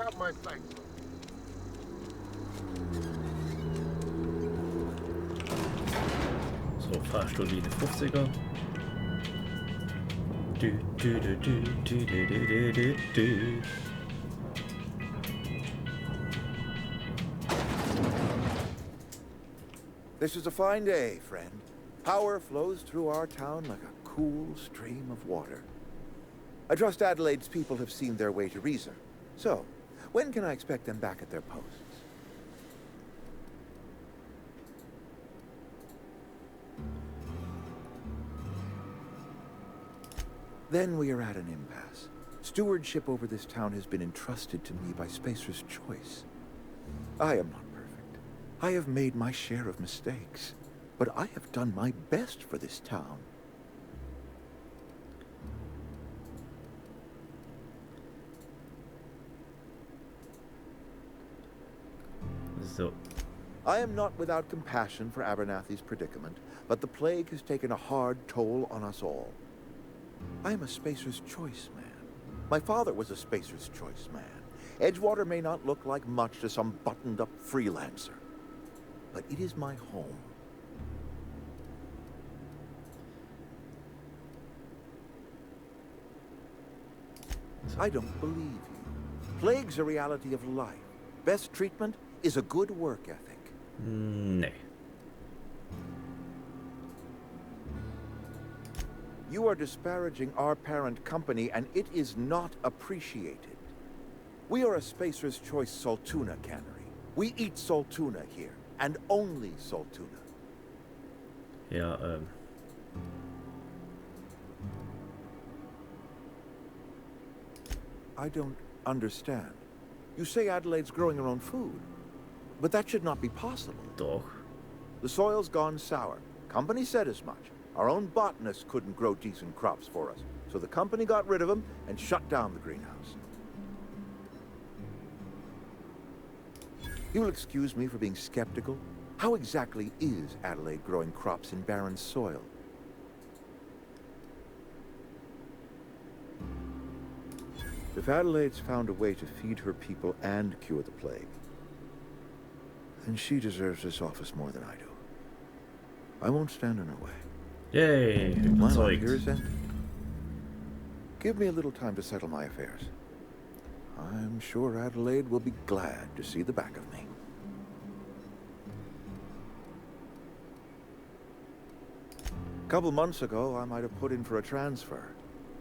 got my thanks. So, Fahrstuhllinie 50er. Du, du, du, du, du, du, du, du, du. This is a fine day, friend. Power flows through our town like a cool stream of water. I trust Adelaide's people have seen their way to reason. So, when can I expect them back at their posts? Then we are at an impasse. Stewardship over this town has been entrusted to me by Spacer's Choice. I am not perfect. I have made my share of mistakes, but I have done my best for this town. So. I am not without compassion for Abernathy's predicament, but the plague has taken a hard toll on us all. I am a Spacer's Choice man. My father was a Spacer's Choice man. Edgewater may not look like much to some buttoned-up freelancer, but it is my home. I don't believe you. Plague's a reality of life. Best treatment is a good work ethic. Nee. You are disparaging our parent company, and it is not appreciated. We are a Spacer's Choice Saltuna cannery. We eat Saltuna here, and only Saltuna. Ja, I don't understand. You say Adelaide's growing her own food, but that should not be possible. Doch. The soil's gone sour. Company said as much. Our own botanists couldn't grow decent crops for us, so the company got rid of them and shut down the greenhouse. You'll excuse me for being skeptical. How exactly is Adelaide growing crops in barren soil? If Adelaide's found a way to feed her people and cure the plague, then she deserves this office more than I do. I won't stand in her way. Yay, My life überzeugt. here is ended. Give me a little time to settle my affairs. I'm sure Adelaide will be glad to see the back of me. A couple months ago, I might have put in for a transfer.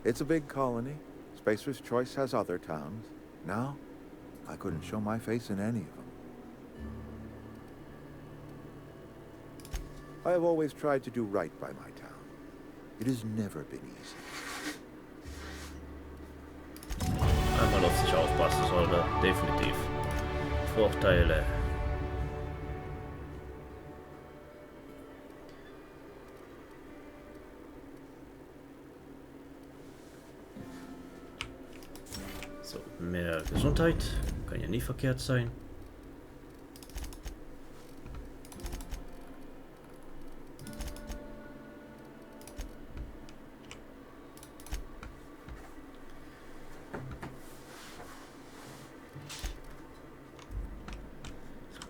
It's a big colony. Spacer's Choice has other towns. Now, I couldn't show my face in any of them. I have always tried to do right by my town. It has never been easy. Einmal auf sich aufpassen sollte, definitiv. Vorteile. So, mehr Gesundheit. Kann ja nie verkehrt sein.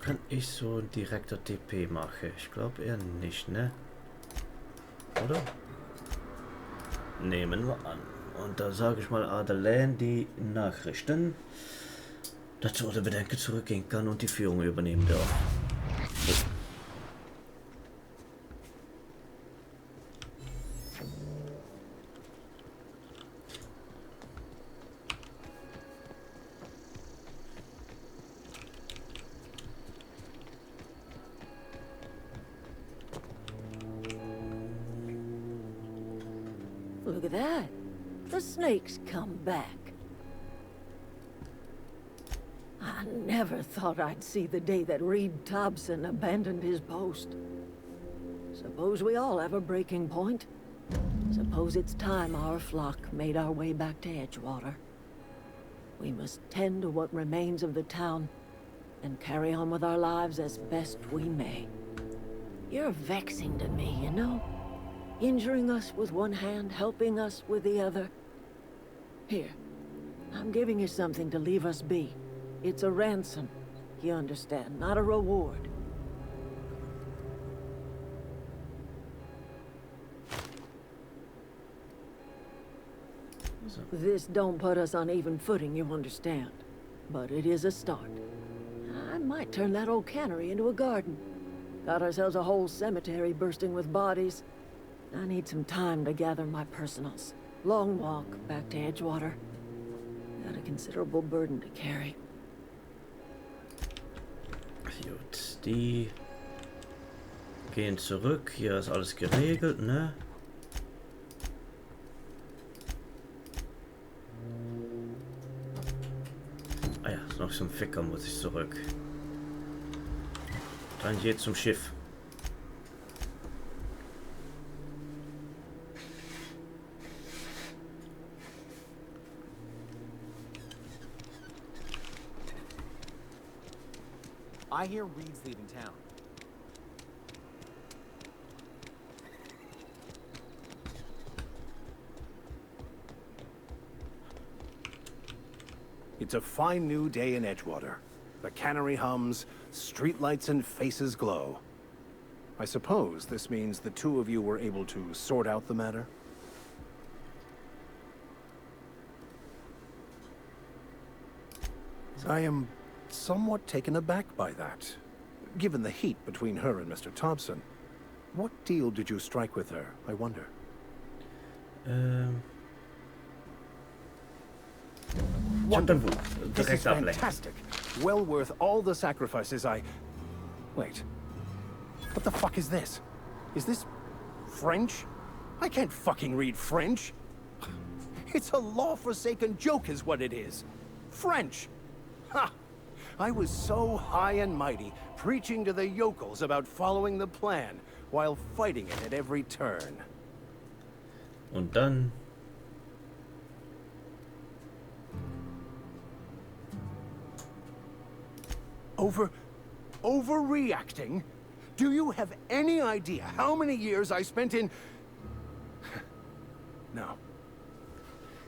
Kann ich so ein direkter TP machen? Ich glaube eher nicht, ne? Oder? Nehmen wir an. Und da sage ich mal Adelaine die Nachrichten, dass sie ohne Bedenken zurückgehen kann und die Führung übernehmen darf. Look at that. The snake's come back. I never thought I'd see the day that Reed Thompson abandoned his post. Suppose we all have a breaking point. Suppose it's time our flock made our way back to Edgewater. We must tend to what remains of the town and carry on with our lives as best we may. You're vexing to me, you know? Injuring us with one hand, helping us with the other. Here, I'm giving you something to leave us be. It's a ransom, you understand, not a reward. This don't put us on even footing, you understand. But it is a start. I might turn that old cannery into a garden. Got ourselves a whole cemetery bursting with bodies. I need some time to gather my personals. Long walk back to Edgewater. Got a considerable burden to carry. Gut, die gehen zurück. Hier ist alles geregelt, ne? Ah ja, noch zum Ficker muss ich zurück. Dann geht zum Schiff. I hear Reed's leaving town. It's a fine new day in Edgewater. The cannery hums, streetlights and faces glow. I suppose this means the two of you were able to sort out the matter? I am somewhat taken aback by that. Given the heat between her and Mr. Thompson, what deal did you strike with her, I wonder? Wonderful. This is fantastic. Well worth all the sacrifices I... Wait. What the fuck is this? Is this French? I can't fucking read French. It's a law-forsaken joke is what it is. French. Ha! I was so high and mighty, preaching to the yokels about following the plan, while fighting it at every turn. Und dann... Overreacting? Do you have any idea how many years I spent in... No.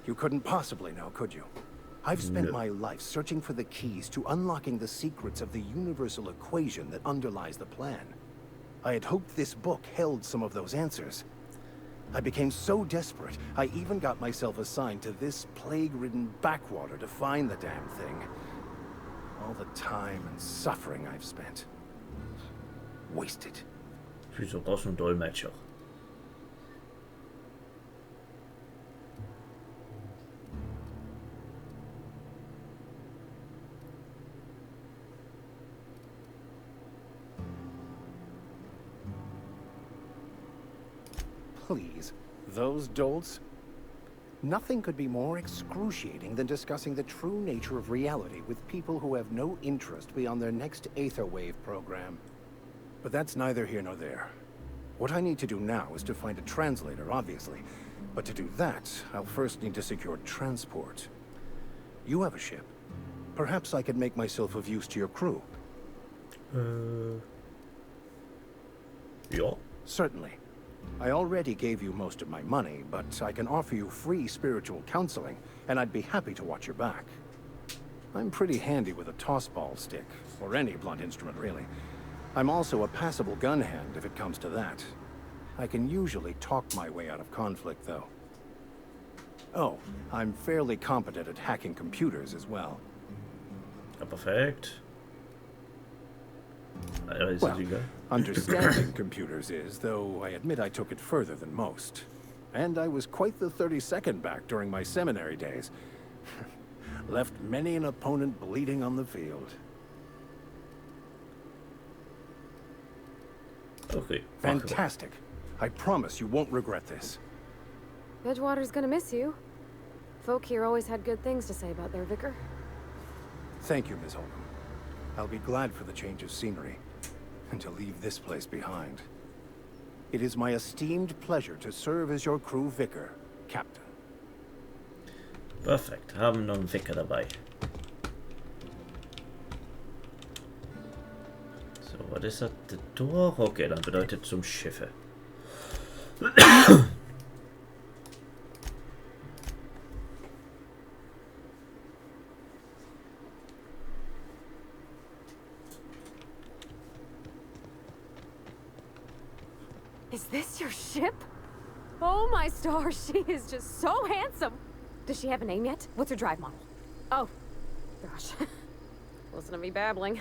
You couldn't possibly know, could you? I've spent my life searching for the keys to unlocking the secrets of the universal equation that underlies the plan. I had hoped this book held some of those answers. I became so desperate, I even got myself assigned to this plague-ridden backwater to find the damn thing. All the time and suffering I've spent. Wasted. Wieso brauchst du einen Dolmetscher? Please, those dolts? Nothing could be more excruciating than discussing the true nature of reality with people who have no interest beyond their next Aetherwave program. But that's neither here nor there. What I need to do now is to find a translator, obviously. But to do that, I'll first need to secure transport. You have a ship. Perhaps I could make myself of use to your crew. Ja. Certainly. I already gave you most of my money, but I can offer you free spiritual counseling, and I'd be happy to watch your back. I'm pretty handy with a tossball stick, or any blunt instrument, really. I'm also a passable gun hand, if it comes to that. I can usually talk my way out of conflict, though. Oh, I'm fairly competent at hacking computers as well. Ja, perfekt. Well, understanding computers is, though I admit I took it further than most. And I was quite the 32nd back during my seminary days. Left many an opponent bleeding on the field. Okay. Fantastic. I promise you won't regret this. Edgewater's gonna miss you. Folk here always had good things to say about their vicar. Thank you, Ms. Holcomb. I'll be glad for the change of scenery, and to leave this place behind. It is my esteemed pleasure to serve as your crew vicar, Captain. Perfekt, haben noch einen Wecker dabei. So, was ist das? Das Tor? Okay, dann bedeutet zum Schiffe. Is this your ship? Oh my stars, she is just so handsome. Does she have a name yet? What's her drive model? Oh, gosh. Listen to me babbling.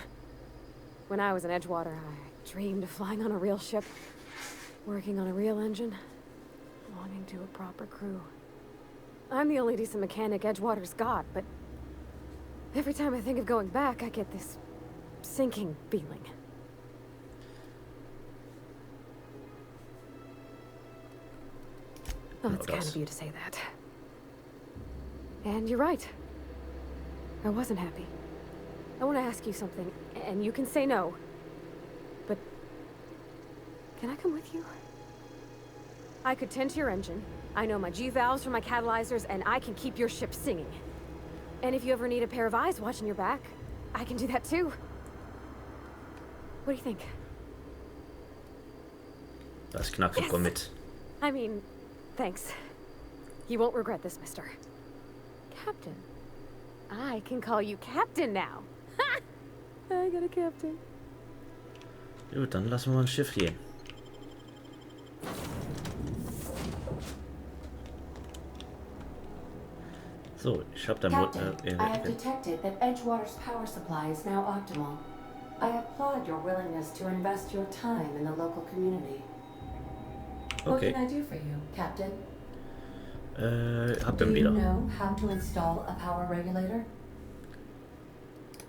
When I was in Edgewater, I dreamed of flying on a real ship, working on a real engine, belonging to a proper crew. I'm the only decent mechanic Edgewater's got, but every time I think of going back, I get this sinking feeling. Oh, it's kind of you to say that. And you're right. I wasn't happy. I want to ask you something, and you can say no. But can I come with you? I could tend to your engine. I know my G-valves from my catalyzers, and I can keep your ship singing. And if you ever need a pair of eyes watching your back, I can do that too. What do you think? Das Knacken kommt mit. I mean, thanks. You won't regret this, mister. Captain. I can call you Captain now. Ha! I got a captain. Gut, dann lassen wir mal ein Schiff gehen. So, ich habe dann Captain, I have detected that Edgewater's power supply is now optimal. I applaud your willingness to invest your time in the local community. What Okay. can I do for you, Captain? Hab Do dann you wieder. know how to install a power regulator?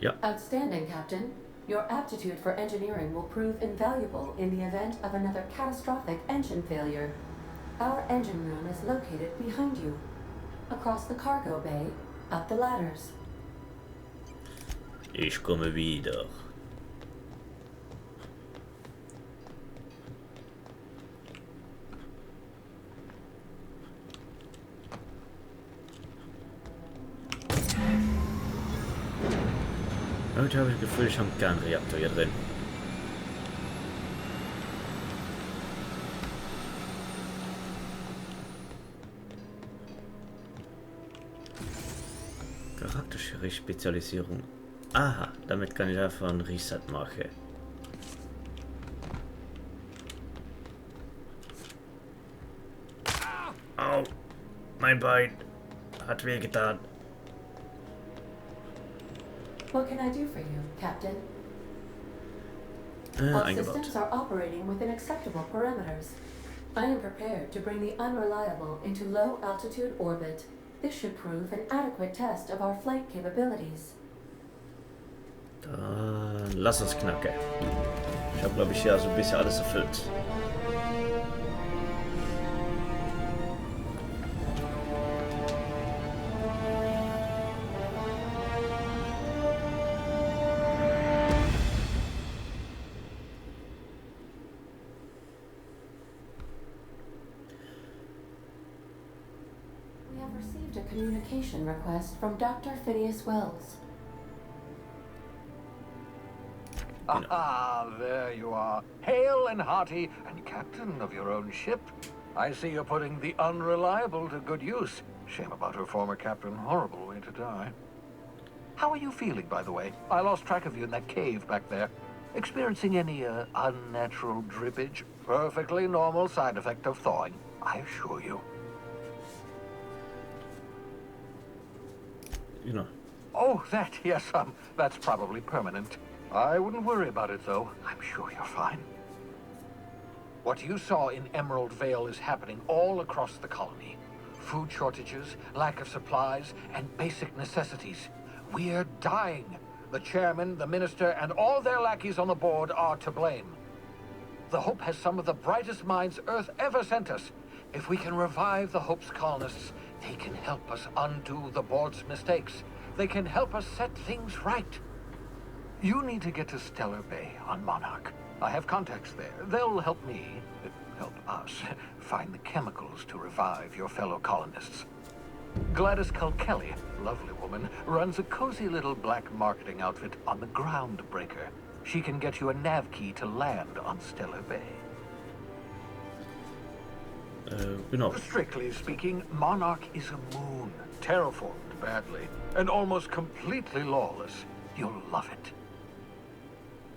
Ja. Outstanding, Captain. Your aptitude for engineering will prove invaluable in the event of another catastrophic engine failure. Our engine room is located behind you, across the cargo bay, up the ladders. Ich komme wieder. Heute habe ich das Gefühl, ich habe keinen Reaktor hier drin. Charakterische Spezialisierung. Aha, damit kann ich einfach einen Reset machen. Au, mein Bein hat wehgetan. What can I do for you, Captain? All Eingebaut. systems are operating within acceptable parameters. I am prepared to bring the unreliable into low-altitude orbit. This should prove an adequate test of our flight capabilities. Dann lass uns knacken. Ich habe, glaube ich, hier so ein bisschen alles erfüllt. We have received a communication request from Dr. Phineas Wells. Ah, there you are. Hale and hearty, and captain of your own ship. I see you're putting the unreliable to good use. Shame about her former captain. Horrible way to die. How are you feeling, by the way? I lost track of you in that cave back there. Experiencing any, unnatural drippage? Perfectly normal side effect of thawing, I assure you. You know. Oh, that, yes, that's probably permanent. I wouldn't worry about it, though. I'm sure you're fine. What you saw in Emerald Vale is happening all across the colony. Food shortages, lack of supplies, and basic necessities. We're dying. The chairman, the minister, and all their lackeys on the board are to blame. The Hope has some of the brightest minds Earth ever sent us. If we can revive the Hope's colonists, they can help us undo the board's mistakes. They can help us set things right. You need to get to Stellar Bay on Monarch. I have contacts there. They'll help me, help us, find the chemicals to revive your fellow colonists. Gladys Culkelly, lovely woman, runs a cozy little black marketing outfit on the Groundbreaker. She can get you a nav key to land on Stellar Bay. Genau. Strictly speaking, Monarch is a moon, terraformed badly, and almost completely lawless. You'll love it.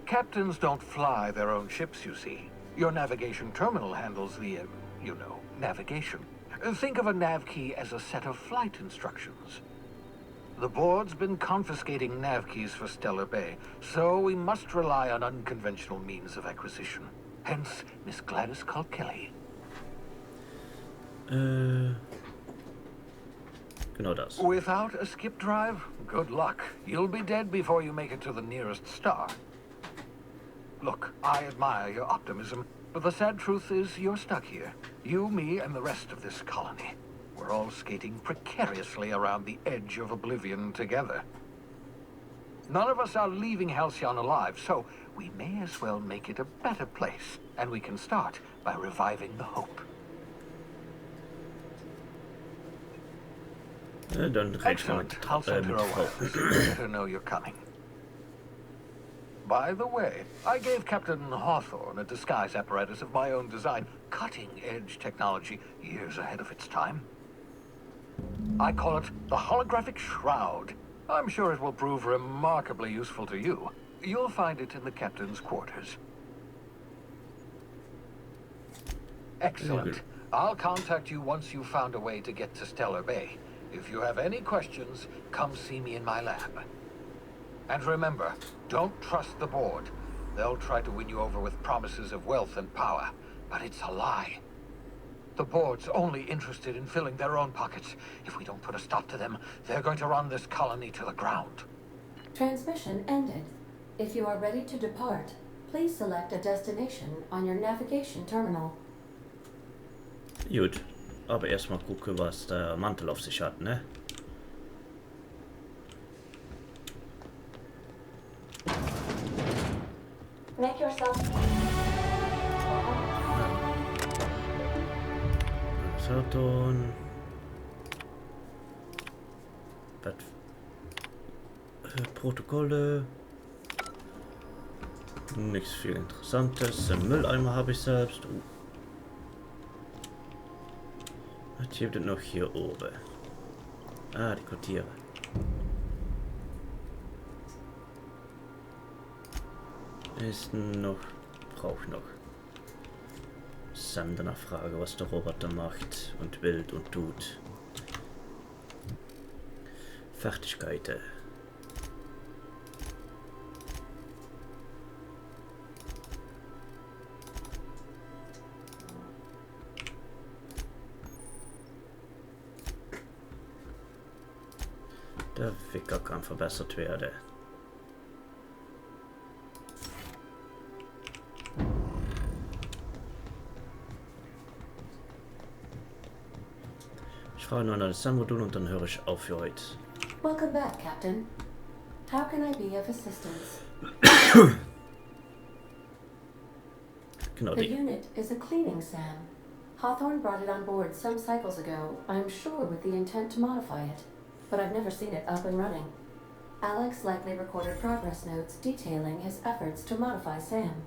Captains don't fly their own ships, you see. Your navigation terminal handles the, navigation. Think of a nav key as a set of flight instructions. The board's been confiscating nav keys for Stellar Bay, so we must rely on unconventional means of acquisition. Hence, Miss Gladys Kilkelly. Genau das. Without a skip drive, good luck. You'll be dead before you make it to the nearest star. Look, I admire your optimism, but the sad truth is you're stuck here. You, me, and the rest of this colony. We're all skating precariously around the edge of oblivion together. None of us are leaving Halcyon alive, so we may as well make it a better place. And we can start by reviving the hope. Dann reden wir Excellent. I'll send her a while. Let her know you're coming. By the way, I gave Captain Hawthorne a disguise apparatus of my own design. Cutting-edge technology, years ahead of its time. I call it the holographic shroud. I'm sure it will prove remarkably useful to you. You'll find it in the captain's quarters. Excellent. I'll contact you once you've found a way to get to Stellar Bay. If you have any questions, come see me in my lab. And remember, don't trust the board. They'll try to win you over with promises of wealth and power, but it's a lie. The board's only interested in filling their own pockets. If we don't put a stop to them, they're going to run this colony to the ground. Transmission ended. If you are ready to depart, please select a destination on your navigation terminal. Gut, aber erstmal gucken, was der Mantel auf sich hat, ne? Make yourself Saturn. Protokolle. Nichts viel Interessantes. Den Mülleimer habe ich selbst. Was gibt es noch hier oben? Ah, die Quartiere. Ist noch. Braucht noch. Sander nachfrage, was der Roboter macht und will und tut. Fertigkeiten. Der Wicker kann verbessert werden. Ich fahre nur an das Modul und dann höre ich auf für heute. Welcome back, Captain. How can I be of assistance? Genau The die. unit is a cleaning SAM. Hawthorne brought it on board some cycles ago, I'm sure with the intent to modify it. But I've never seen it up and running. Alex likely recorded progress notes detailing his efforts to modify SAM.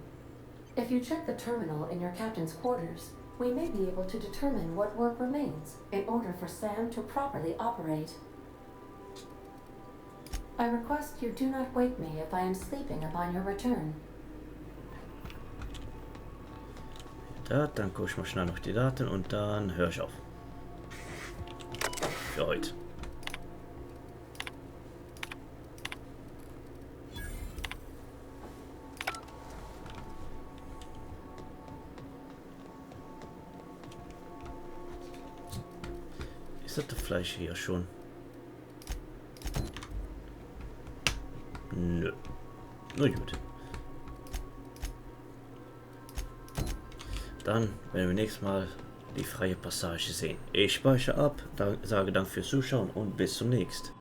If you check the terminal in your captain's quarters, we may be able to determine what work remains in order for SAM to properly operate. I request you do not wake me if I am sleeping upon your return. Da, dann gucke ich mal schnell noch die Daten und dann höre ich auf. Für heute. Ist das Fleisch hier schon? Nö. Na gut. Dann werden wir nächstes Mal die freie Passage sehen. Ich speichere ab, sage Dank fürs Zuschauen und bis zum nächsten.